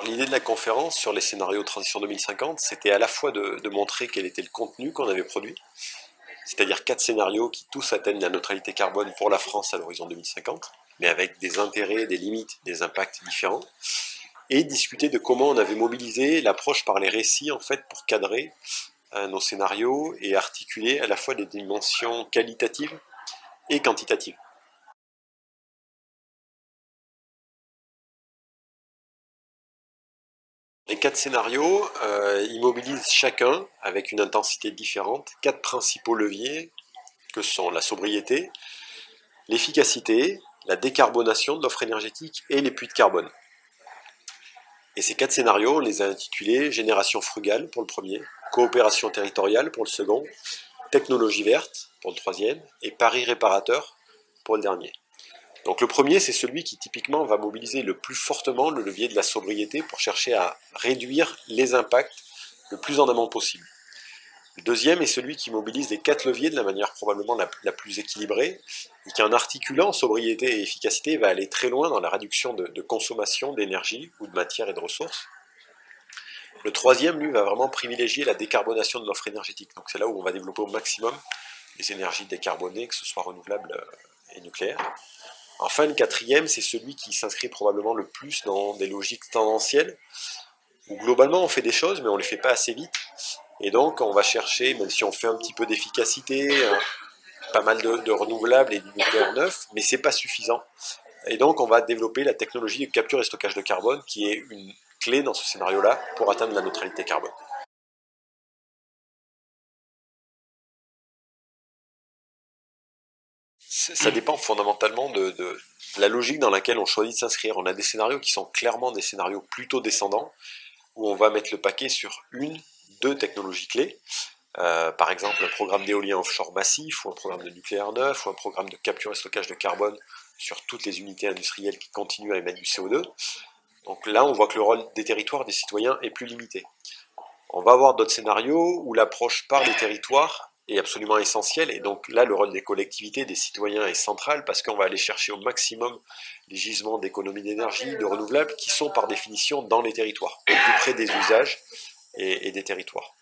L'idée de la conférence sur les scénarios Transition 2050, c'était à la fois de montrer quel était le contenu qu'on avait produit, c'est-à-dire 4 scénarios qui tous atteignent la neutralité carbone pour la France à l'horizon 2050, mais avec des intérêts, des limites, des impacts différents, et discuter de comment on avait mobilisé l'approche par les récits en fait pour cadrer nos scénarios et articuler à la fois des dimensions qualitatives et quantitatives. Les 4 scénarios, ils mobilisent chacun, avec une intensité différente, 4 principaux leviers que sont la sobriété, l'efficacité, la décarbonation de l'offre énergétique et les puits de carbone. Et ces 4 scénarios, on les a intitulés Génération frugale pour le premier, Coopération territoriale pour le second, Technologie verte pour le troisième et Paris réparateur pour le dernier. Donc le premier, c'est celui qui typiquement va mobiliser le plus fortement le levier de la sobriété pour chercher à réduire les impacts le plus en amont possible. Le deuxième est celui qui mobilise les 4 leviers de la manière probablement la plus équilibrée et qui, en articulant sobriété et efficacité, va aller très loin dans la réduction de consommation d'énergie ou de matière et de ressources. Le troisième, lui, va vraiment privilégier la décarbonation de l'offre énergétique. Donc c'est là où on va développer au maximum les énergies décarbonées, que ce soit renouvelables et nucléaires. Enfin, le quatrième, c'est celui qui s'inscrit probablement le plus dans des logiques tendancielles, où globalement on fait des choses, mais on ne les fait pas assez vite. Et donc on va chercher, même si on fait un petit peu d'efficacité, pas mal de renouvelables et du nucléaire neuf, mais c'est pas suffisant. Et donc on va développer la technologie de capture et stockage de carbone, qui est une clé dans ce scénario-là pour atteindre la neutralité carbone. Ça dépend fondamentalement de la logique dans laquelle on choisit de s'inscrire. On a des scénarios qui sont clairement des scénarios plutôt descendants, où on va mettre le paquet sur une, deux technologies clés. Par exemple, un programme d'éolien offshore massif, ou un programme de nucléaire neuf, ou un programme de capture et stockage de carbone sur toutes les unités industrielles qui continuent à émettre du CO2. Donc là, on voit que le rôle des territoires, des citoyens, est plus limité. On va avoir d'autres scénarios où l'approche par les territoires est absolument essentielle, et donc là, le rôle des collectivités, des citoyens est central, parce qu'on va aller chercher au maximum les gisements d'économie d'énergie, de renouvelables, qui sont par définition dans les territoires, au plus près des usages et des territoires.